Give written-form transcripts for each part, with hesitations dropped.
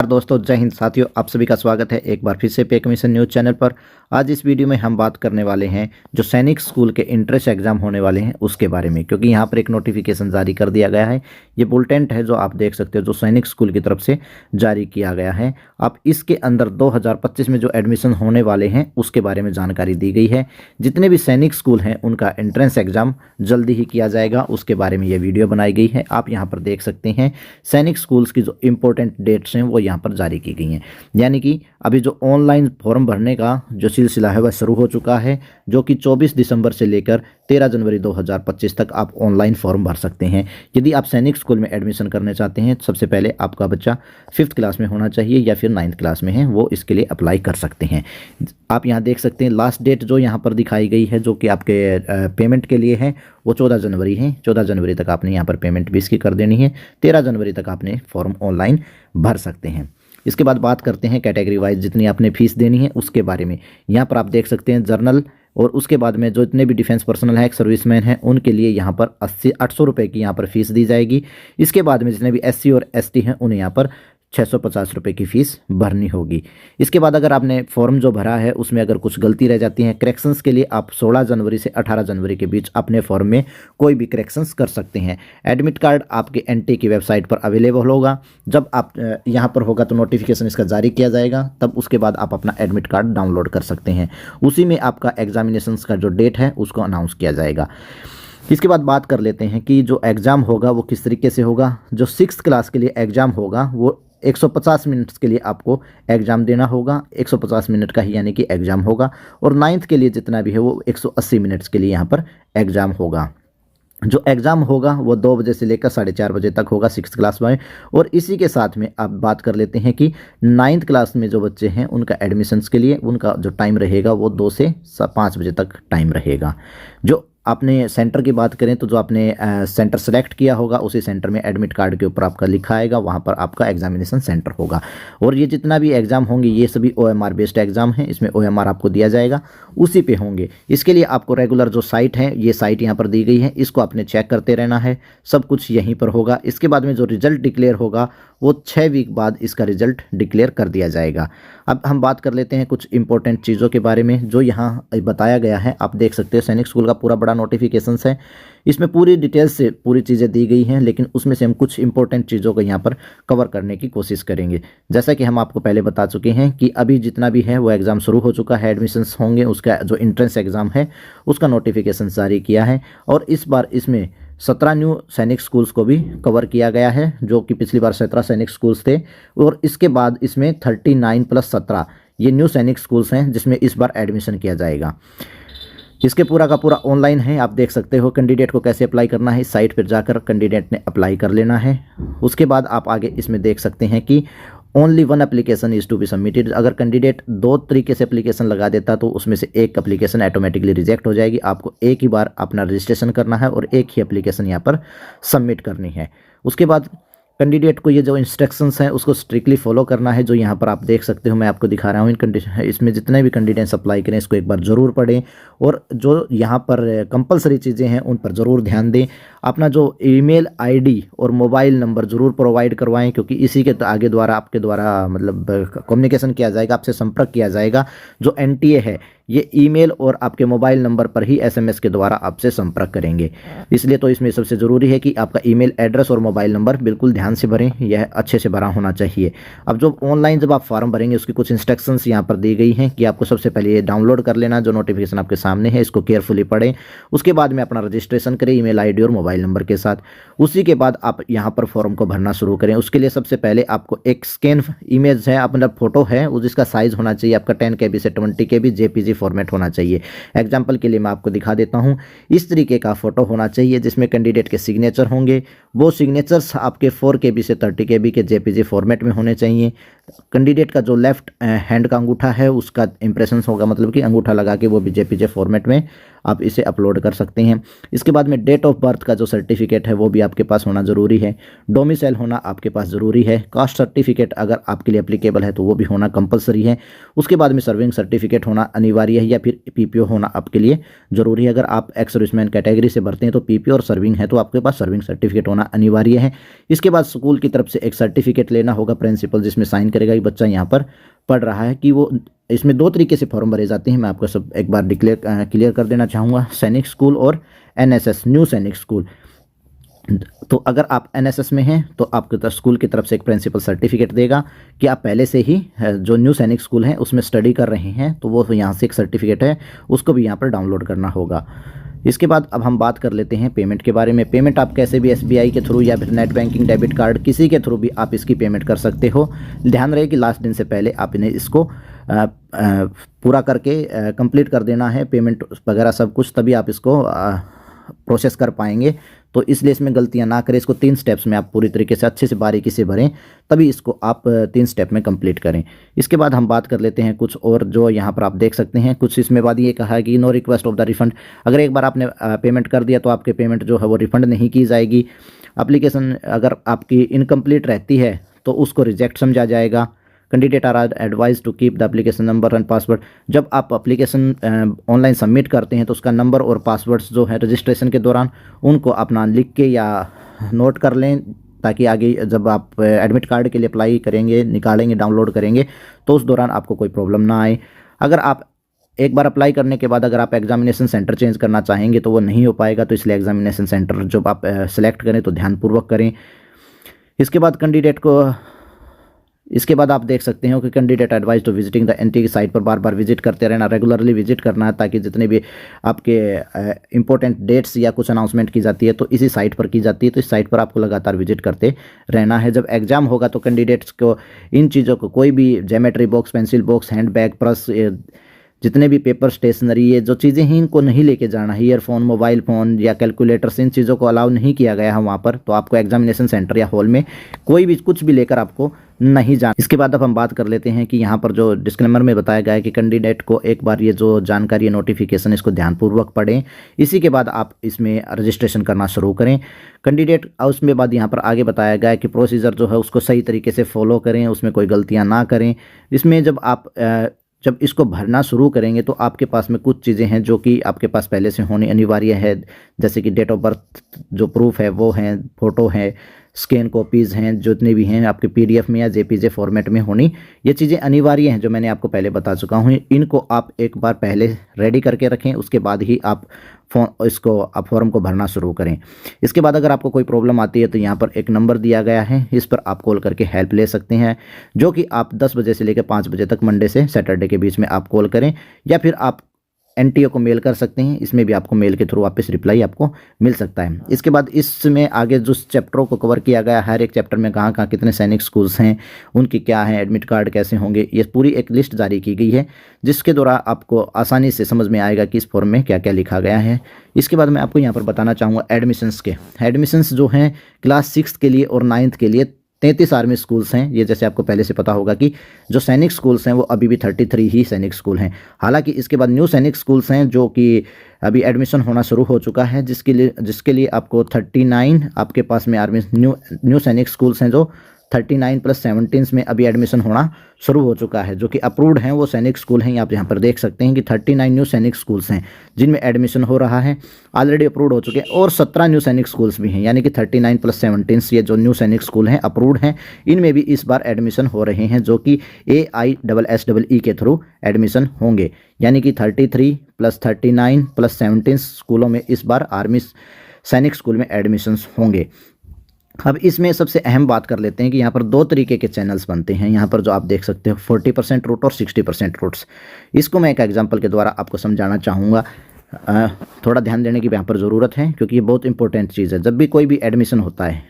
दोस्तों, जय हिंद साथियों। आप सभी का स्वागत है एक बार फिर से पे कमीशन न्यूज़ चैनल पर। आज इस वीडियो में हम बात करने वाले हैं जो सैनिक स्कूल के इंट्रेंस एग्जाम होने वाले हैं उसके बारे में, क्योंकि यहाँ पर एक नोटिफिकेशन जारी कर दिया गया है। ये बुलेटिन है जो आप देख सकते हो, जो सैनिक स्कूल की तरफ से जारी किया गया है। अब इसके अंदर 2025 में जो एडमिशन होने वाले हैं उसके बारे में जानकारी दी गई है। जितने भी सैनिक स्कूल हैं उनका एंट्रेंस एग्जाम जल्दी ही किया जाएगा, उसके बारे में ये वीडियो बनाई गई है। आप यहाँ पर देख सकते हैं सैनिक स्कूल्स की जो इंपॉर्टेंट डेट्स हैं वो यहाँ पर जारी की गई हैं। यानी कि अभी जो ऑनलाइन फॉर्म भरने का जो सिलसिला है वह शुरू हो चुका है, जो कि 24 दिसंबर से लेकर 13 जनवरी 2025 तक आप ऑनलाइन फॉर्म भर सकते हैं। यदि आप सैनिक स्कूल में एडमिशन करने चाहते हैं, सबसे पहले आपका बच्चा 5th क्लास में होना चाहिए या फिर 9th क्लास में है, वो इसके लिए अप्लाई कर सकते हैं। आप यहाँ देख सकते हैं लास्ट डेट जो यहाँ पर दिखाई गई है, जो कि आपके पेमेंट के लिए है, वो 14 जनवरी है। 14 जनवरी तक आपने यहाँ पर पेमेंट भी इसकी कर देनी है। 13 जनवरी तक आपने फॉर्म ऑनलाइन भर सकते हैं। इसके बाद बात करते हैं कैटेगरी वाइज जितनी आपने फीस देनी है उसके बारे में। यहाँ पर आप देख सकते हैं जर्नल, और उसके बाद में जो इतने भी डिफेंस पर्सनल है, सर्विसमैन हैं, उनके लिए यहाँ पर 800 रुपये की यहाँ पर फीस दी जाएगी। इसके बाद में जितने भी SC और ST हैं उन्हें यहाँ पर 650 रुपये की फ़ीस भरनी होगी। इसके बाद अगर आपने फॉर्म जो भरा है उसमें अगर कुछ गलती रह जाती है, करेक्शंस के लिए आप 16 जनवरी से 18 जनवरी के बीच अपने फॉर्म में कोई भी करेक्शंस कर सकते हैं। एडमिट कार्ड आपके NT की वेबसाइट पर अवेलेबल होगा। जब आप यहाँ पर होगा तो नोटिफिकेशन इसका जारी किया जाएगा, तब उसके बाद आप अपना एडमिट कार्ड डाउनलोड कर सकते हैं। उसी में आपका एग्जामिनेशन का जो डेट है उसको अनाउंस किया जाएगा। इसके बाद बात कर लेते हैं कि जो एग्ज़ाम होगा वो किस तरीके से होगा। जो 6th क्लास के लिए एग्ज़ाम होगा वो 150 मिनट्स के लिए आपको एग्ज़ाम देना होगा। 150 मिनट का ही यानी कि एग्ज़ाम होगा। और 9th के लिए जितना भी है वो 180 मिनट्स के लिए यहाँ पर एग्ज़ाम होगा। जो एग्ज़ाम होगा वो 2 बजे से लेकर 4:30 बजे तक होगा 6th क्लास में। और इसी के साथ में आप बात कर लेते हैं कि 9th क्लास में जो बच्चे हैं उनका एडमिशन्स के लिए उनका जो टाइम रहेगा वो 2 से 5 बजे तक टाइम रहेगा। जो आपने सेंटर की बात करें तो जो आपने सेंटर सेलेक्ट किया होगा उसी सेंटर में एडमिट कार्ड के ऊपर आपका लिखा आएगा, वहाँ पर आपका एग्जामिनेशन सेंटर होगा। और ये जितना भी एग्ज़ाम होंगे ये सभी OMR बेस्ड एग्ज़ाम हैं। इसमें OMR आपको दिया जाएगा, उसी पे होंगे। इसके लिए आपको रेगुलर जो साइट है, ये साइट यहाँ पर दी गई है, इसको आपने चेक करते रहना है। सब कुछ यहीं पर होगा। इसके बाद में जो रिजल्ट डिक्लेयर होगा वो 6 वीक बाद इसका रिजल्ट डिक्लेयर कर दिया जाएगा। अब हम बात कर लेते हैं कुछ इंपॉर्टेंट चीज़ों के बारे में जो यहाँ बताया गया है। आप देख सकते हैं सैनिक स्कूल का पूरा बड़ा नोटिफिकेशंस है। इसमें पूरी डिटेल्स से पूरी चीज़ें दी गई हैं, लेकिन उसमें से हम कुछ इंपॉर्टेंट चीज़ों को यहाँ पर कवर करने की कोशिश करेंगे। जैसा कि हम आपको पहले बता चुके हैं कि अभी जितना भी है वो एग्ज़ाम शुरू हो चुका है, एडमिशन्स होंगे, उसका जो इंट्रेंस एग्ज़ाम है उसका नोटिफिकेशन जारी किया है। और इस बार इसमें 17 न्यू सैनिक स्कूल्स को भी कवर किया गया है, जो कि पिछली बार 17 सैनिक स्कूल्स थे। और इसके बाद इसमें 39 + 17 ये न्यू सैनिक स्कूल्स हैं जिसमें इस बार एडमिशन किया जाएगा। इसके पूरा का पूरा ऑनलाइन है। आप देख सकते हो कैंडिडेट को कैसे अप्लाई करना है। इस साइट पर जाकर कैंडिडेट ने अप्लाई कर लेना है। उसके बाद आप आगे इसमें देख सकते हैं कि only 1 application is to be submitted. अगर कैंडिडेट 2 तरीके से एप्लीकेशन लगा देता तो उसमें से एक एप्लीकेशन ऑटोमेटिकली रिजेक्ट हो जाएगी। आपको एक ही बार अपना रजिस्ट्रेशन करना है और एक ही एप्लीकेशन यहाँ पर सबमिट करनी है। उसके बाद कैंडिडेट को ये जो इंस्ट्रक्शंस हैं उसको स्ट्रिक्टली फॉलो करना है, जो यहाँ पर आप देख सकते हो। मैं आपको दिखा रहा हूँ इन कंडीशन। इसमें जितने भी कैंडिडेट्स अप्लाई करें इसको एक बार ज़रूर पढ़ें, और जो यहाँ पर कंपलसरी चीज़ें हैं उन पर ज़रूर ध्यान दें। अपना जो ईमेल ID और मोबाइल नंबर ज़रूर प्रोवाइड करवाएं, क्योंकि इसी के आगे द्वारा आपके द्वारा मतलब कम्युनिकेशन किया जाएगा, आपसे संपर्क किया जाएगा। जो NTA है ये ईमेल और आपके मोबाइल नंबर पर ही SMS के द्वारा आपसे संपर्क करेंगे। इसलिए तो इसमें सबसे ज़रूरी है कि आपका ईमेल एड्रेस और मोबाइल नंबर बिल्कुल ध्यान से भरें, यह अच्छे से भरा होना चाहिए। अब जो ऑनलाइन जब आप फॉर्म भरेंगे उसकी कुछ इंस्ट्रक्शंस यहाँ पर दी गई हैं कि आपको सबसे पहले ये डाउनलोड कर लेना, जो नोटिफिकेशन आपके सामने है इसको केयरफुली पढ़ें। उसके बाद में अपना रजिस्ट्रेशन करें ईमेल ID और मोबाइल नंबर के साथ। उसी के बाद आप यहाँ पर फॉर्म को भरना शुरू करें। उसके लिए सबसे पहले आपको एक स्कैन इमेज है, अपना फोटो है, जिसका साइज़ होना चाहिए आपका 10 KB से 20 KB JPG फॉर्मेट होना चाहिए। एग्जाम्पल के लिए मैं आपको दिखा देता हूँ। इस तरीके का फ़ोटो होना चाहिए जिसमें कैंडिडेट के सिग्नेचर होंगे। वो सिग्नेचर्स आपके 4 KB से 30 KB के JPG फॉर्मेट में होने चाहिए। कैंडिडेट का जो लेफ्ट हैंड का अंगूठा है उसका इंप्रेशन होगा, मतलब कि अंगूठा लगा के वो भी JPG फॉर्मेट में आप इसे अपलोड कर सकते हैं। इसके बाद में डेट ऑफ बर्थ का जो सर्टिफिकेट है वो भी आपके पास होना ज़रूरी है। डोमिसाइल होना आपके पास ज़रूरी है। कास्ट सर्टिफिकेट अगर आपके लिए एप्लीकेबल है तो वो भी होना कंपलसरी है। उसके बाद में सर्विंग सर्टिफिकेट होना अनिवार्य है या फिर पीपीओ होना आपके लिए ज़रूरी है। अगर आप एक्स सर्विसमैन कैटेगरी से भरते हैं तो पीपीओ और सर्विंग है तो आपके पास सर्विंग सर्टिफिकेट होना अनिवार्य है। इसके बाद स्कूल की तरफ से एक सर्टिफिकेट लेना होगा प्रिंसिपल, जिसमें साइन करेगा कि बच्चा यहाँ पर पढ़ रहा है। कि वो इसमें दो तरीके से फॉर्म भरे जाते हैं, मैं आपको सब एक बार क्लियर कर देना चाहूँगा। सैनिक स्कूल और एनएसएस न्यू सैनिक स्कूल। तो अगर आप एनएसएस में हैं तो आपके स्कूल की तरफ से एक प्रिंसिपल सर्टिफिकेट देगा कि आप पहले से ही जो न्यू सैनिक स्कूल है उसमें स्टडी कर रहे हैं, तो वो यहाँ से एक सर्टिफिकेट है, उसको भी यहाँ पर डाउनलोड करना होगा। इसके बाद अब हम बात कर लेते हैं पेमेंट के बारे में। पेमेंट आप कैसे भी एसबीआई के थ्रू या फिर नेट बैंकिंग, डेबिट कार्ड, किसी के थ्रू भी आप इसकी पेमेंट कर सकते हो। ध्यान रहे कि लास्ट दिन से पहले आप इन्हें इसको पूरा करके कंप्लीट कर देना है, पेमेंट वगैरह सब कुछ, तभी आप इसको प्रोसेस कर पाएंगे। तो इसलिए इसमें गलतियां ना करें। इसको 3 स्टेप्स में आप पूरी तरीके से अच्छे से बारीकी से भरें, तभी इसको आप 3 स्टेप में कंप्लीट करें। इसके बाद हम बात कर लेते हैं कुछ और, जो यहाँ पर आप देख सकते हैं। कुछ इसमें बाद ये कहा है कि no request of the refund. अगर एक बार आपने पेमेंट कर दिया तो आपके पेमेंट जो है वो रिफंड नहीं की जाएगी। एप्लीकेशन अगर आपकी इनकम्प्लीट रहती है तो उसको रिजेक्ट समझा जाएगा। Candidate are advise to keep the application number and password. जब आप एप्लीकेशन ऑनलाइन सबमिट करते हैं तो उसका नंबर और पासवर्ड्स जो है रजिस्ट्रेशन के दौरान उनको अपना लिख के या नोट कर लें, ताकि आगे जब आप एडमिट कार्ड के लिए अप्लाई करेंगे, निकालेंगे, डाउनलोड करेंगे तो उस दौरान आपको कोई प्रॉब्लम ना आए। अगर आप एक बार अप्लाई करने के बाद अगर आप एग्जामिनेशन सेंटर चेंज करना चाहेंगे तो वो नहीं हो पाएगा, तो इसलिए एग्जामिनेशन सेंटर जब आप सेलेक्ट करें तो ध्यानपूर्वक करें। इसके बाद आप देख सकते हो कि candidate advise to visiting the NT की साइट पर बार बार विजिट करते रहना, रेगुलरली विजिट करना है, ताकि जितने भी आपके इंपॉर्टेंट डेट्स या कुछ अनाउंसमेंट की जाती है तो इसी साइट पर की जाती है, तो इस साइट पर आपको लगातार विजिट करते रहना है। जब एग्जाम होगा तो कैंडिडेट्स को इन चीज़ों को, कोई भी geometry box, pencil box, hand bag, purse, जितने भी पेपर, स्टेशनरी, ये जो चीज़ें हैं इनको नहीं लेके जाना है। ईयरफोन, मोबाइल फ़ोन या कैलकुलेटर्स, इन चीज़ों को अलाउ नहीं किया गया है वहाँ पर। तो आपको एग्जामिनेशन सेंटर या हॉल में कोई भी कुछ भी लेकर आपको नहीं जाना। इसके बाद अब हम बात कर लेते हैं कि यहाँ पर जो डिस्क्लेमर में बताया गया है कि कैंडिडेट को एक बार ये जो जानकारी, नोटिफिकेशन, इसको ध्यानपूर्वक पढ़ें, इसी के बाद आप इसमें रजिस्ट्रेशन करना शुरू करें। कैंडिडेट उसमें बाद यहाँ पर आगे बताया गया है कि प्रोसीजर जो है उसको सही तरीके से फॉलो करें, उसमें कोई गलतियाँ ना करें। इसमें जब इसको भरना शुरू करेंगे तो आपके पास में कुछ चीज़ें हैं जो कि आपके पास पहले से होनी अनिवार्य है, जैसे कि डेट ऑफ बर्थ जो प्रूफ है वो है, फ़ोटो है, स्कैन कॉपीज़ हैं, जितने भी हैं आपके पीडीएफ में या जेपीजे फॉर्मेट में होनी, ये चीज़ें अनिवार्य हैं जो मैंने आपको पहले बता चुका हूँ। इनको आप एक बार पहले रेडी करके रखें, उसके बाद ही आप फॉर्म को भरना शुरू करें। इसके बाद अगर आपको कोई प्रॉब्लम आती है तो यहाँ पर एक नंबर दिया गया है, इस पर आप कॉल करके हेल्प ले सकते हैं, जो कि आप 10 बजे से लेकर 5 बजे तक, मंडे से सैटरडे के बीच में आप कॉल करें, या फिर आप एनटीओ को मेल कर सकते हैं। इसमें भी आपको मेल के थ्रू वापस रिप्लाई आपको मिल सकता है। इसके बाद इसमें आगे जो चैप्टरों को कवर किया गया, हर एक चैप्टर में कहाँ कहाँ कितने सैनिक स्कूल्स हैं, उनकी क्या है, एडमिट कार्ड कैसे होंगे, ये पूरी एक लिस्ट जारी की गई है, जिसके द्वारा आपको आसानी से समझ में आएगा कि इस फॉर्म में क्या क्या लिखा गया है। इसके बाद मैं आपको यहाँ पर बताना चाहूँगा एडमिशन्स जो हैं क्लास 6 के लिए और 9th के लिए 33 आर्मी स्कूल्स हैं। ये जैसे आपको पहले से पता होगा कि जो सैनिक स्कूल्स हैं वो अभी भी 33 ही सैनिक स्कूल हैं। हालांकि इसके बाद न्यू सैनिक स्कूल्स हैं जो कि अभी एडमिशन होना शुरू हो चुका है, जिसके लिए आपको 39 आपके पास में आर्मी न्यू सैनिक स्कूल्स हैं, जो 39 + 17 में अभी एडमिशन होना शुरू हो चुका है, जो कि अप्रूव्ड हैं वो सैनिक स्कूल हैं। आप यहाँ पर देख सकते हैं कि 39 न्यू सैनिक स्कूल्स हैं जिनमें एडमिशन हो रहा है, ऑलरेडी अप्रूव्ड हो चुके हैं, और 17 न्यू सैनिक स्कूल्स भी हैं, यानी कि 39 + 17 ये जो न्यू सैनिक स्कूल हैं अप्रूव्ड हैं, इनमें भी इस बार एडमिशन हो रहे हैं, जो कि AISSEE के थ्रू एडमिशन होंगे, यानी कि 33 + 39 + 17 स्कूलों में इस बार आर्मी सैनिक स्कूल में एडमिशन्स होंगे। अब इसमें सबसे अहम बात कर लेते हैं कि यहाँ पर 2 तरीके के चैनल्स बनते हैं। यहाँ पर जो आप देख सकते हो 40% रूट और 60% रूट्स। इसको मैं एक एग्जांपल के द्वारा आपको समझाना चाहूँगा। थोड़ा ध्यान देने की यहाँ पर ज़रूरत है, क्योंकि ये बहुत इंपॉर्टेंट चीज़ है। जब भी कोई भी एडमिशन होता है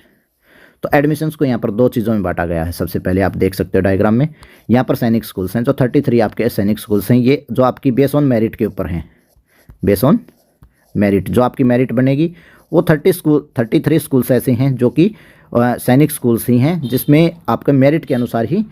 तो एडमिशन्स को यहाँ पर 2 चीज़ों में बांटा गया है। सबसे पहले आप देख सकते हो डायग्राम में, यहाँ पर सैनिक स्कूल्स हैं, जो 33 आपके सैनिक स्कूल्स हैं, ये जो आपकी बेस ऑन मेरिट के ऊपर हैं। बेस ऑन मेरिट जो आपकी मेरिट बनेगी वो 33 स्कूल्स ऐसे हैं जो कि सैनिक स्कूल्स ही हैं, जिसमें आपके मेरिट के अनुसार ही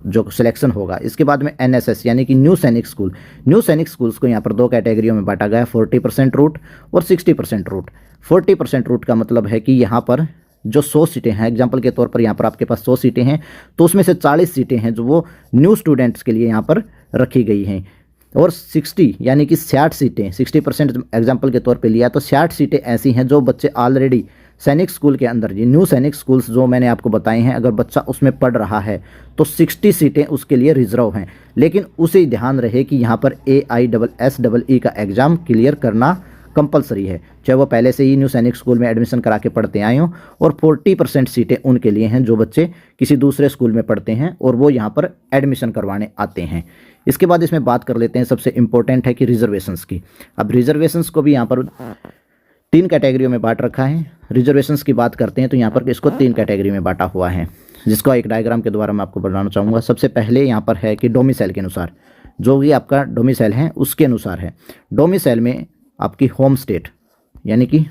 जो सिलेक्शन होगा। इसके बाद में NSS यानी कि न्यू सैनिक स्कूल। न्यू सैनिक स्कूल्स को यहाँ पर 2 कैटेगरियों में बांटा गया है, 40% रूट और 60% रूट। 40% रूट का मतलब है कि यहाँ पर जो 100 सीटें हैं, एग्जाम्पल के तौर पर यहाँ पर आपके पास 100 सीटें हैं, तो उसमें से 40 सीटें हैं जो वो न्यू स्टूडेंट्स के लिए यहाँ पर रखी गई हैं। और 60 यानी कि 60 सीटें, 60% एग्जाम्पल के तौर पे लिया तो 60 सीटें ऐसी हैं जो बच्चे ऑलरेडी सैनिक स्कूल के अंदर, ये न्यू सैनिक स्कूल्स जो मैंने आपको बताए हैं, अगर बच्चा उसमें पढ़ रहा है तो 60 सीटें उसके लिए रिजर्व हैं। लेकिन उसे ध्यान रहे कि यहाँ पर AISSEE का एग्ज़ाम क्लियर करना कंपलसरी है, चाहे वो पहले से ही न्यू सैनिक स्कूल में एडमिशन करा के पढ़ते आए हों। और 40% सीटें उनके लिए हैं जो बच्चे किसी दूसरे स्कूल में पढ़ते हैं और वो यहाँ पर एडमिशन करवाने आते हैं। इसके बाद इसमें बात कर लेते हैं, सबसे इम्पोर्टेंट है कि रिजर्वेशंस की। अब रिजर्वेशंस को भी यहाँ पर 3 कैटेगरियों में बांट रखा है। रिजर्वेशंस की बात करते हैं तो यहाँ पर इसको 3 कैटेगरी में बांटा हुआ है, जिसको एक डायग्राम के द्वारा मैं आपको बताना चाहूँगा। सबसे पहले यहाँ पर है कि डोमिसाइल के अनुसार, जो भी आपका डोमिसाइल है उसके अनुसार है। डोमिसाइल में आपकी होम स्टेट यानी कि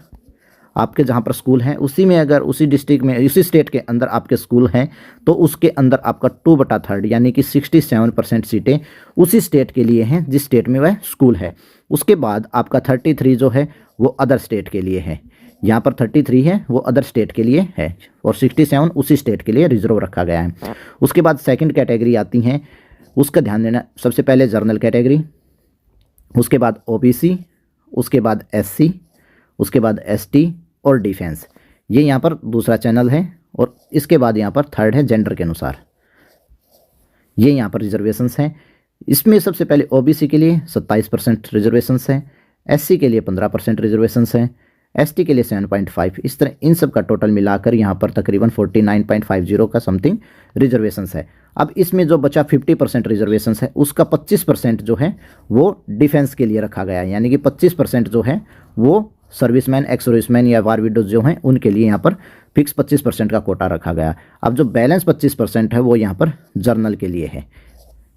आपके जहाँ पर स्कूल हैं उसी में, अगर उसी डिस्ट्रिक्ट में, उसी स्टेट के अंदर आपके स्कूल हैं तो उसके अंदर आपका 2/3 यानी कि 67% सीटें उसी स्टेट के लिए हैं जिस स्टेट में वह स्कूल है। उसके बाद आपका 33 जो है वो अदर स्टेट के लिए है। यहाँ पर 33 है वो अदर स्टेट के लिए है और 67 उसी स्टेट के लिए रिजर्व रखा गया है। उसके बाद सेकंड कैटेगरी आती हैं, उसका ध्यान देना। सबसे पहले जर्नल कैटेगरी, उसके बाद OBC, उसके बाद SC, उसके बाद ST और डिफेंस। ये यहाँ पर दूसरा चैनल है। और इसके बाद यहाँ पर थर्ड है जेंडर के अनुसार। ये यहाँ पर रिजर्वेशंस हैं। इसमें सबसे पहले OBC के लिए 27% रिजर्वेशंस हैं, SC के लिए 15% रिजर्वेशंस हैं, ST के लिए 7.5। इस तरह इन सब का टोटल मिलाकर यहाँ पर तकरीबन 49.50 का समथिंग रिजर्वेशंस है। अब इसमें जो बचा 50% रिजर्वेशंस है उसका 25% जो है वो डिफेंस के लिए रखा गया है, यानी कि 25% जो है वो सर्विसमैन, एक्स सर्विसमैन या वार विडोज जो हैं उनके लिए यहाँ पर फिक्स 25% का कोटा रखा गया। अब जो बैलेंस 25% है वो यहाँ पर जर्नल के लिए है।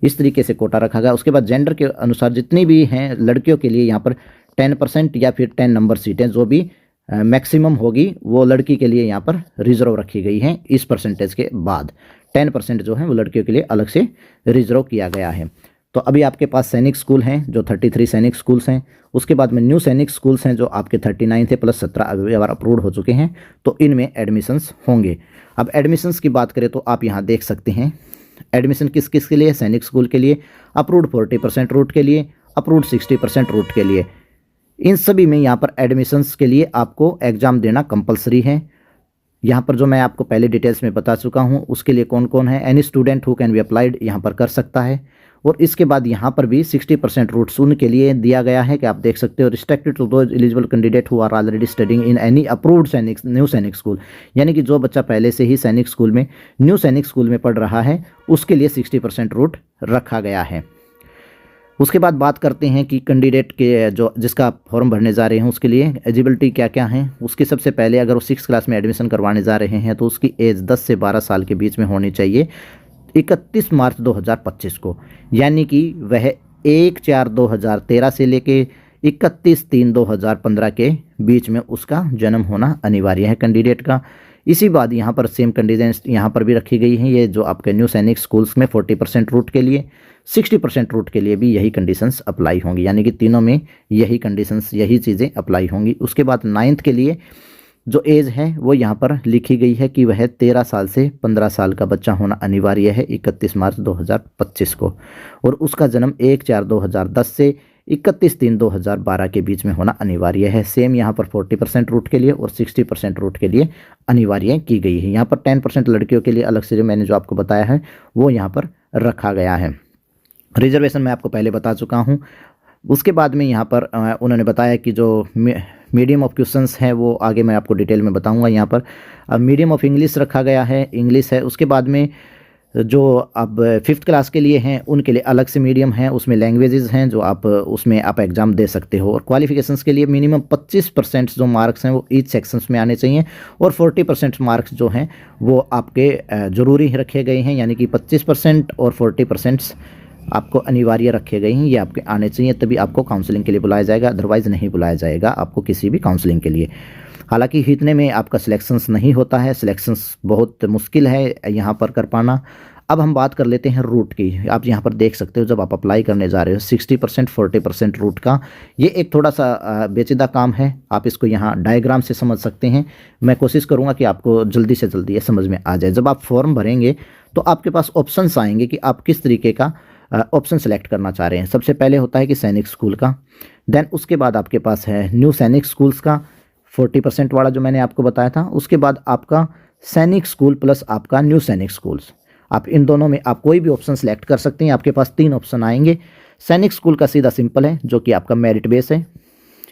इस तरीके से कोटा रखा गया। उसके बाद जेंडर के अनुसार जितनी भी हैं लड़कियों के लिए यहाँ पर 10% या फिर 10 नंबर सीटें जो भी मैक्सिमम होगी वो लड़की के लिए यहाँ पर रिजर्व रखी गई हैं। इस परसेंटेज के बाद 10% जो है वो लड़कियों के लिए अलग से रिजर्व किया गया है। तो अभी आपके पास सैनिक स्कूल हैं जो 33 सैनिक स्कूल्स हैं। उसके बाद में न्यू सैनिक स्कूल्स हैं जो आपके 39 थे प्लस 17 अभी अप्रूव्ड हो चुके हैं, तो इनमें एडमिशन्स होंगे। अब एडमिशन्स की बात करें तो आप यहाँ देख सकते हैं एडमिशन किस किस के लिए, सैनिक स्कूल के लिए अप्रूव्ड 40% रूट के लिए, अप्रूव्ड 60% रूट के लिए। इन सभी में यहाँ पर एडमिशन्स के लिए आपको एग्ज़ाम देना कंपलसरी है। यहाँ पर जो मैं आपको पहले डिटेल्स में बता चुका हूँ उसके लिए कौन कौन है, any student who can be applied यहाँ पर कर सकता है। और इसके बाद यहाँ पर भी 60% रूट्स उनके लिए दिया गया है कि आप देख सकते हो, restricted to those eligible candidate who are already studying in any approved Sainik new Sainik school, यानी कि जो बच्चा पहले से ही सैनिक स्कूल में, न्यू सैनिक स्कूल में पढ़ रहा है उसके लिए 60% रूट रखा गया है। उसके बाद बात करते हैं कि कैंडिडेट के जो जिसका आप फॉर्म भरने जा रहे हैं उसके लिए एलिजिबिलिटी क्या क्या है। उसकी सबसे पहले अगर वो 6th क्लास में एडमिशन करवाने जा रहे हैं तो उसकी एज 10 से 12 साल के बीच में होनी चाहिए 31 मार्च 2025 को, यानी कि वह 1/4/2013 से लेके 31/3/2015 के बीच में उसका जन्म होना अनिवार्य है कैंडिडेट का। इसी बात यहाँ पर सेम कंडीशंस यहाँ पर भी रखी गई हैं। ये जो आपके न्यू सैनिक स्कूल्स में 40% रूट के लिए, 60% रूट के लिए भी यही कंडीशंस अप्लाई होंगी, यानी कि तीनों में यही कंडीशंस, यही चीज़ें अप्लाई होंगी। उसके बाद 9th के लिए जो एज है वो यहाँ पर लिखी गई है कि वह 13 साल से 15 साल का बच्चा होना अनिवार्य है 31 मार्च 2025 को, और उसका जन्म 1/4/2010 से 31/3/2012 के बीच में होना अनिवार्य है। सेम यहाँ पर 40% रूट के लिए और 60% रूट के लिए अनिवार्य की गई है। यहाँ पर 10% लड़कियों के लिए अलग से जो मैंने जो आपको बताया है वो यहाँ पर रखा गया है। रिजर्वेशन मैं आपको पहले बता चुका हूँ। उसके बाद में यहाँ पर उन्होंने बताया कि जो मीडियम ऑफ क्वेश्चंस हैं वो आगे मैं आपको डिटेल में बताऊँगा। यहाँ पर मीडियम ऑफ इंग्लिश रखा गया है, इंग्लिश है। उसके बाद में जो अब 5th क्लास के लिए हैं उनके लिए अलग से मीडियम है, उसमें लैंग्वेजेस हैं जो आप उसमें आप एग्ज़ाम दे सकते हो। और क्वालिफिकेशंस के लिए मिनिमम 25% जो मार्क्स हैं वो ईच सेक्शंस में आने चाहिए, और 40% मार्क्स जो हैं वो आपके ज़रूरी रखे गए हैं, यानी कि 25% और 40% आपको अनिवार्य रखे गए हैं, ये आपके आने चाहिए, तभी आपको काउंसलिंग के लिए बुलाया जाएगा, अदरवाइज़ नहीं बुलाया जाएगा आपको किसी भी काउंसलिंग के लिए। हालांकि इतने में आपका सिलेक्शंस नहीं होता है, सिलेक्शंस बहुत मुश्किल है यहाँ पर कर पाना। अब हम बात कर लेते हैं रूट की। आप यहाँ पर देख सकते हो जब आप अप्लाई करने जा रहे हो 60% 40% रूट का, ये एक थोड़ा सा पेचीदा काम है। आप इसको यहाँ डायग्राम से समझ सकते हैं। मैं कोशिश करूँगा कि आपको जल्दी से जल्दी ये समझ में आ जाए। जब आप फॉर्म भरेंगे तो आपके पास ऑप्शंस आएंगे कि आप किस तरीके का ऑप्शन सेलेक्ट करना चाह रहे हैं। सबसे पहले होता है कि सैनिक स्कूल का, देन उसके बाद आपके पास है न्यू सैनिक स्कूल्स का 40% वाला जो मैंने आपको बताया था। उसके बाद आपका सैनिक स्कूल प्लस आपका न्यू सैनिक स्कूल्स। आप इन दोनों में आप कोई भी ऑप्शन सेलेक्ट कर सकते हैं। आपके पास 3 ऑप्शन आएंगे। सैनिक स्कूल का सीधा सिंपल है, जो कि आपका मेरिट बेस है।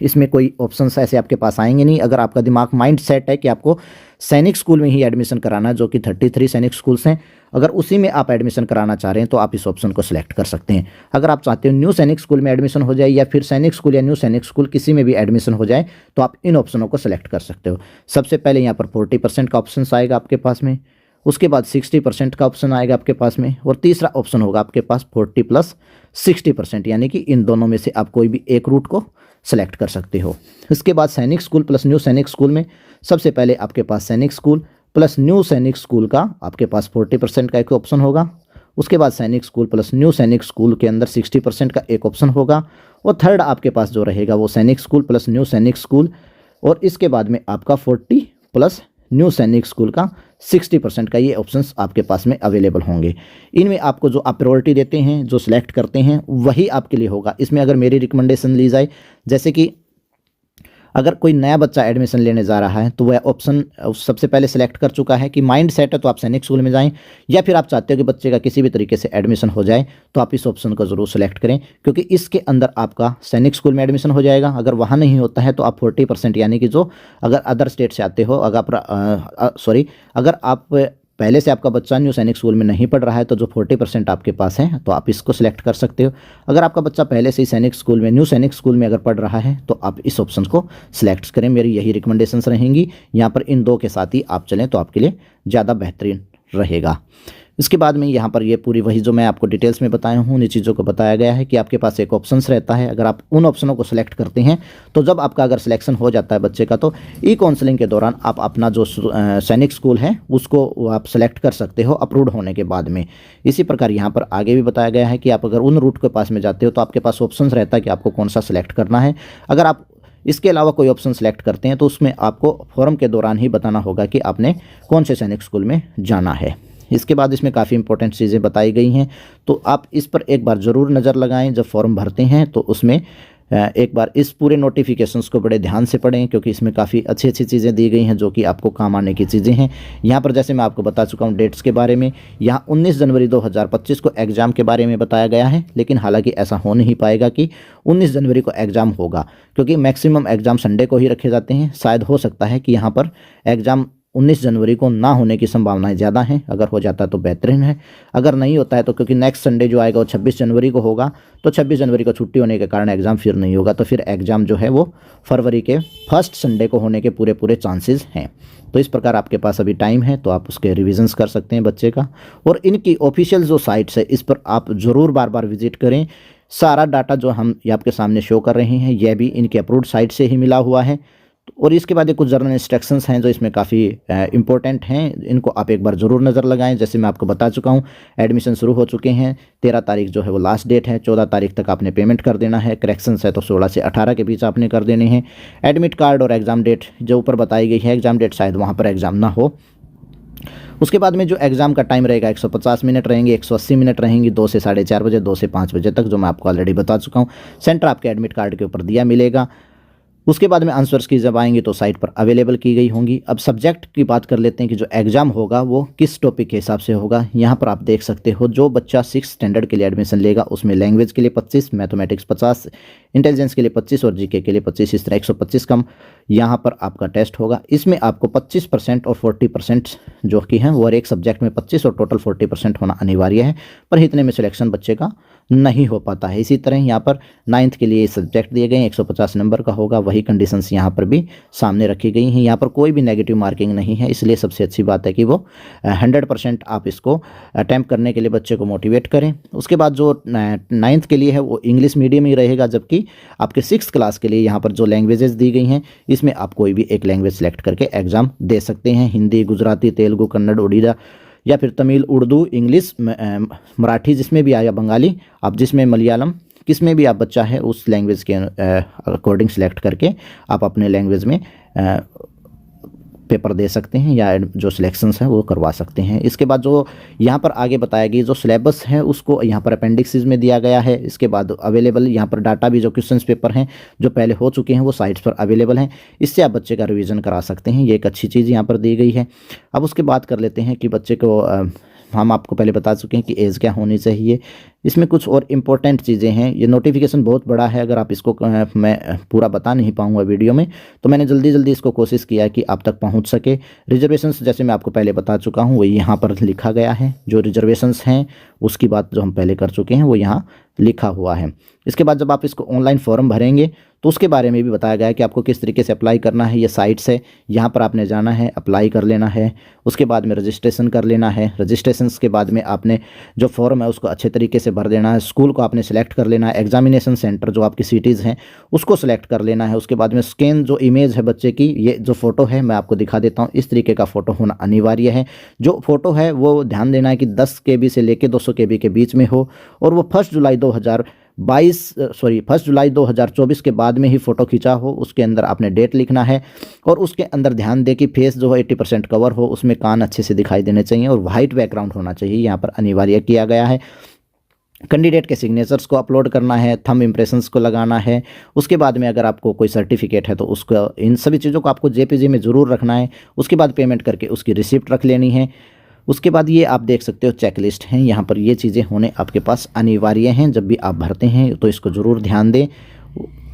इसमें कोई ऑप्शंस ऐसे आपके पास आएंगे नहीं। अगर आपका दिमाग माइंड सेट है कि आपको सैनिक स्कूल में ही एडमिशन कराना है, जो कि 33 सैनिक स्कूल्स हैं, अगर उसी में आप एडमिशन कराना चाह रहे हैं तो आप इस ऑप्शन को सिलेक्ट कर सकते हैं। अगर आप चाहते हो न्यू सैनिक स्कूल में एडमिशन हो जाए या फिर सैनिक स्कूल या न्यू सैनिक स्कूल किसी में भी एडमिशन हो जाए, तो आप इन ऑप्शनों को सिलेक्ट कर सकते हो। सबसे पहले यहाँ पर 40% का ऑप्शन आएगा आपके पास में, उसके बाद 60% का ऑप्शन आएगा आपके पास में, और तीसरा ऑप्शन होगा आपके पास 40 प्लस 60%, यानी कि इन दोनों में से आप कोई भी एक रूट को सेलेक्ट कर सकते हो। इसके बाद सैनिक school plus new Sainik school में सबसे पहले आपके पास सैनिक school plus new Sainik school का आपके पास 40% का एक ऑप्शन होगा। उसके बाद सैनिक school plus new Sainik school के अंदर 60% का एक ऑप्शन होगा। और थर्ड आपके पास जो रहेगा वो सैनिक school plus new Sainik school, और इसके बाद में आपका 40 प्लस न्यू सैनिक स्कूल का 60% का ये ऑप्शंस आपके पास में अवेलेबल होंगे। इनमें आपको जो आप प्रायोरिटी देते हैं, जो सिलेक्ट करते हैं, वही आपके लिए होगा। इसमें अगर मेरी रिकमेंडेशन ली जाए, जैसे कि अगर कोई नया बच्चा एडमिशन लेने जा रहा है तो वह ऑप्शन सबसे पहले सेलेक्ट कर चुका है कि माइंड सेट है तो आप सैनिक स्कूल में जाएं, या फिर आप चाहते हो कि बच्चे का किसी भी तरीके से एडमिशन हो जाए, तो आप इस ऑप्शन को ज़रूर सेलेक्ट करें, क्योंकि इसके अंदर आपका सैनिक स्कूल में एडमिशन हो जाएगा। अगर वहाँ नहीं होता है तो आप 40%, यानी कि जो अगर अदर स्टेट से आते हो, अगर आप पहले से आपका बच्चा न्यू सैनिक स्कूल में नहीं पढ़ रहा है तो जो 40% आपके पास है तो आप इसको सिलेक्ट कर सकते हो। अगर आपका बच्चा पहले से ही सैनिक स्कूल में, न्यू सैनिक स्कूल में अगर पढ़ रहा है तो आप इस ऑप्शन को सिलेक्ट करें। मेरी यही रिकमेंडेशंस रहेंगी। यहाँ पर इन दो के साथ ही आप चलें तो आपके लिए ज़्यादा बेहतरीन रहेगा। इसके बाद में यहाँ पर ये पूरी वही जो मैं आपको डिटेल्स में बताया हूँ, उन चीज़ों को बताया गया है कि आपके पास एक ऑप्शंस रहता है। अगर आप उन ऑप्शनों को सिलेक्ट करते हैं तो जब आपका अगर सिलेक्शन हो जाता है बच्चे का, तो ई काउंसलिंग के दौरान आप अपना जो सैनिक स्कूल है उसको आप सेलेक्ट कर सकते हो अप्रूव्ड होने के बाद में। इसी प्रकार यहाँ पर आगे भी बताया गया है कि आप अगर उन रूट के पास में जाते हो तो आपके पास ऑप्शन रहता है कि आपको कौन सा सिलेक्ट करना है। अगर आप इसके अलावा कोई ऑप्शन सेलेक्ट करते हैं तो उसमें आपको फॉर्म के दौरान ही बताना होगा कि आपने कौन से सैनिक स्कूल में जाना है। इसके बाद इसमें काफ़ी इंपॉर्टेंट चीज़ें बताई गई हैं, तो आप इस पर एक बार ज़रूर नज़र लगाएं। जब फॉर्म भरते हैं तो उसमें एक बार इस पूरे नोटिफिकेशंस को बड़े ध्यान से पढ़ें, क्योंकि इसमें काफ़ी अच्छी अच्छी चीज़ें दी गई हैं जो कि आपको काम आने की चीज़ें हैं। यहाँ पर जैसे मैं आपको बता चुका हूँ डेट्स के बारे में, यहाँ 19 जनवरी 2025 को एग्ज़ाम के बारे में बताया गया है, लेकिन हालांकि ऐसा हो नहीं पाएगा कि 19 जनवरी को एग्ज़ाम होगा, क्योंकि मैक्सिमम एग्ज़ाम संडे को ही रखे जाते हैं। शायद हो सकता है कि यहाँ पर एग्ज़ाम 19 जनवरी को ना होने की संभावनाएं ज़्यादा हैं। अगर हो जाता है तो बेहतरीन है, अगर नहीं होता है तो क्योंकि नेक्स्ट संडे जो आएगा वो 26 जनवरी को होगा, तो 26 जनवरी को छुट्टी होने के कारण एग्ज़ाम फिर नहीं होगा, तो फिर एग्ज़ाम जो है वो फरवरी के फर्स्ट संडे को होने के पूरे चांसेस हैं। तो इस प्रकार आपके पास अभी टाइम है, तो आप उसके रिविजन्स कर सकते हैं बच्चे का। और इनकी ऑफिशियल जो साइट्स है इस पर आप ज़रूर बार बार विजिट करें। सारा डाटा जो हम ये आपके सामने शो कर रहे हैं यह भी इनके अप्रूव्ड साइट से ही मिला हुआ है। और इसके बाद ये कुछ जर्नल इंस्ट्रक्शंस हैं जो इसमें काफ़ी इंपॉर्टेंट हैं, इनको आप एक बार ज़रूर नज़र लगाएं। जैसे मैं आपको बता चुका हूं, एडमिशन शुरू हो चुके हैं। 13 तारीख जो है वो लास्ट डेट है, 14 तारीख तक आपने पेमेंट कर देना है। करेक्शंस है तो 16 से 18 के बीच आपने कर देने हैं। एडमिट कार्ड और एग्ज़ाम डेट जो ऊपर बताई गई है, एग्ज़ाम डेट शायद वहाँ पर एग्ज़ाम ना हो। उसके बाद में जो एग्ज़ाम का टाइम रहेगा 150 मिनट रहेंगे, 180 मिनट रहेंगी, 2 से 4:30 बजे, 2 से 5 बजे तक, जो मैं आपको ऑलरेडी बता चुका हूँ। सेंटर आपके एडमिट कार्ड के ऊपर दिया मिलेगा। उसके बाद में आंसर्स की जब आएंगी तो साइट पर अवेलेबल की गई होंगी। अब सब्जेक्ट की बात कर लेते हैं कि जो एग्ज़ाम होगा वो किस टॉपिक के हिसाब से होगा। यहाँ पर आप देख सकते हो, जो बच्चा 6th स्टैंडर्ड के लिए एडमिशन लेगा उसमें लैंग्वेज के लिए 25, मैथमेटिक्स 50, इंटेलिजेंस के लिए 25 और जीके के लिए 25, इस तरह 125 कम यहाँ पर आपका टेस्ट होगा। इसमें आपको 25% और 40% जो कि हैं वो हर एक सब्जेक्ट में 25 और टोटल 40% होना अनिवार्य है, पर इतने में सिलेक्शन बच्चे का नहीं हो पाता है। इसी तरह यहाँ पर 9th के लिए सब्जेक्ट दिए गए 150 नंबर का होगा, वही कंडीशंस यहाँ पर भी सामने रखी गई हैं। यहाँ पर कोई भी नेगेटिव मार्किंग नहीं है, इसलिए सबसे अच्छी बात है कि वो 100% आप इसको अटैम्प्ट करने के लिए बच्चे को मोटिवेट करें। उसके बाद जो 9th के लिए है वो इंग्लिश मीडियम ही रहेगा, जबकि आपके 6th क्लास के लिए यहाँ पर जो लैंग्वेजेस दी गई हैं इसमें आप कोई भी एक लैंग्वेज सेलेक्ट करके एग्ज़ाम दे सकते हैं। हिंदी, गुजराती, तेलुगु, कन्नड़, उड़ीया, या फिर तमिल, उर्दू, इंग्लिश, मराठी जिसमें भी आया, बंगाली, आप जिसमें मलयालम, किस में भी आप बच्चा है उस लैंग्वेज के अकॉर्डिंग सेलेक्ट करके आप अपने लैंग्वेज में पेपर दे सकते हैं या जो सिलेक्शंस हैं वो करवा सकते हैं। इसके बाद जो यहाँ पर आगे बताया गया जो सिलेबस है उसको यहाँ पर अपेंडिक्सेस में दिया गया है। इसके बाद अवेलेबल यहाँ पर डाटा भी जो क्वेश्चंस पेपर हैं जो पहले हो चुके हैं वो साइट्स पर अवेलेबल हैं, इससे आप बच्चे का रिवीजन करा सकते हैं। ये एक अच्छी चीज़ यहाँ पर दी गई है। अब उसके बाद कर लेते हैं कि बच्चे को हम आपको पहले बता चुके हैं कि एज क्या होनी चाहिए। इसमें कुछ और इम्पोर्टेंट चीज़ें हैं। ये नोटिफिकेशन बहुत बड़ा है, अगर आप इसको मैं पूरा बता नहीं पाऊंगा वीडियो में, तो मैंने जल्दी जल्दी इसको कोशिश किया है कि आप तक पहुंच सके। रिजर्वेशंस जैसे मैं आपको पहले बता चुका हूं वही यहाँ पर लिखा गया है। जो रिजर्वेशंस हैं उसकी बात जो हम पहले कर चुके हैं वो यहाँ लिखा हुआ है। इसके बाद जब आप इसको ऑनलाइन फॉर्म भरेंगे तो उसके बारे में भी बताया गया है कि आपको किस तरीके से अप्लाई करना है। ये साइट्स है, यहाँ पर आपने जाना है, अप्लाई कर लेना है, उसके बाद में रजिस्ट्रेशन कर लेना है। रजिस्ट्रेशन के बाद में आपने जो फॉर्म है उसको अच्छे तरीके से भर देना है। स्कूल को आपने सेलेक्ट कर लेना है, एग्जामिनेशन सेंटर जो आपकी सिटीज़ हैं उसको सेलेक्ट कर लेना है। उसके बाद में स्कैन जो इमेज है बच्चे की, ये जो फ़ोटो है मैं आपको दिखा देता हूँ, इस तरीके का फ़ोटो होना अनिवार्य है। जो फ़ोटो है वो ध्यान देना है कि 10 KB से लेकर 200 KB के बीच में हो, और वो 1 जुलाई 2024 के बाद में ही फ़ोटो खींचा हो। उसके अंदर आपने डेट लिखना है, और उसके अंदर ध्यान दे कि फेस जो है 80% कवर हो, उसमें कान अच्छे से दिखाई देने चाहिए, और वाइट बैकग्राउंड होना चाहिए, यहाँ पर अनिवार्य किया गया है। कैंडिडेट के सिग्नेचर्स को अपलोड करना है, थंब इम्प्रेशंस को लगाना है। उसके बाद में अगर आपको कोई सर्टिफिकेट है तो उसको, इन सभी चीज़ों को आपको JPG में ज़रूर रखना है। उसके बाद पेमेंट करके उसकी रिसिप्ट रख लेनी है। उसके बाद ये आप देख सकते हो चेकलिस्ट हैं, यहाँ पर ये चीज़ें होने आपके पास अनिवार्य हैं। जब भी आप भरते हैं तो इसको ज़रूर ध्यान दें।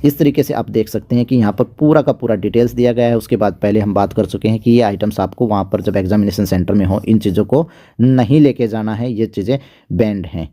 इस तरीके से आप देख सकते हैं कि यहाँ पर पूरा का पूरा डिटेल्स दिया गया है। उसके बाद पहले हम बात कर चुके हैं कि ये आइटम्स आपको वहाँ पर जब एग्जामिनेशन सेंटर में हो इन चीज़ों को नहीं लेके जाना है, ये चीज़ें बैंड हैं।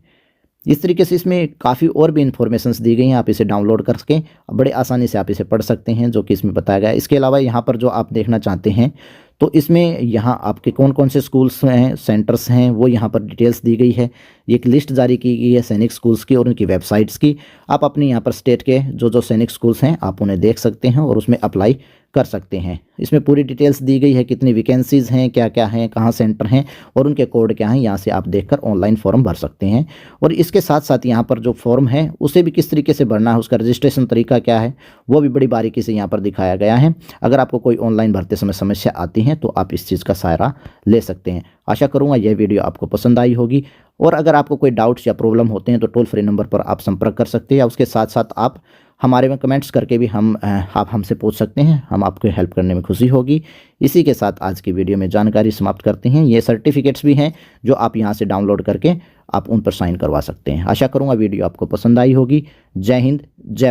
इस तरीके से इसमें काफ़ी और भी इन्फॉर्मेशंस दी गई हैं, आप इसे डाउनलोड करके बड़े आसानी से आप इसे पढ़ सकते हैं जो कि इसमें बताया गया है। इसके अलावा यहाँ पर जो आप देखना चाहते हैं तो इसमें यहाँ आपके कौन कौन से स्कूल्स हैं, सेंटर्स हैं, वो यहाँ पर डिटेल्स दी गई है। एक लिस्ट जारी की गई है सैनिक स्कूल्स की और उनकी वेबसाइट्स की। आप अपने यहाँ पर स्टेट के जो सैनिक स्कूल्स हैं आप उन्हें देख सकते हैं और उसमें अप्लाई कर सकते हैं। इसमें पूरी डिटेल्स दी गई है, कितनी वैकेंसीज़ हैं, क्या क्या हैं, कहाँ सेंटर हैं और उनके कोड क्या हैं। यहाँ से आप देखकर ऑनलाइन फॉर्म भर सकते हैं। और इसके साथ साथ यहाँ पर जो फॉर्म है उसे भी किस तरीके से भरना है, उसका रजिस्ट्रेशन तरीका क्या है, वो भी बड़ी बारीकी से यहाँ पर दिखाया गया है। अगर आपको कोई ऑनलाइन भरते समय समस्या आती है तो आप इस चीज़ का सहारा ले सकते हैं। आशा करूँगा यह वीडियो आपको पसंद आई होगी, और अगर आपको कोई डाउट्स या प्रॉब्लम होते हैं तो टोल फ्री नंबर पर आप संपर्क कर सकते हैं, या उसके साथ साथ आप हमारे में कमेंट्स करके भी आप हमसे पूछ सकते हैं, हम आपको हेल्प करने में खुशी होगी। इसी के साथ आज की वीडियो में जानकारी समाप्त करते हैं। ये सर्टिफिकेट्स भी हैं जो आप यहाँ से डाउनलोड करके आप उन पर साइन करवा सकते हैं। आशा करूँगा वीडियो आपको पसंद आई होगी। जय हिंद, जय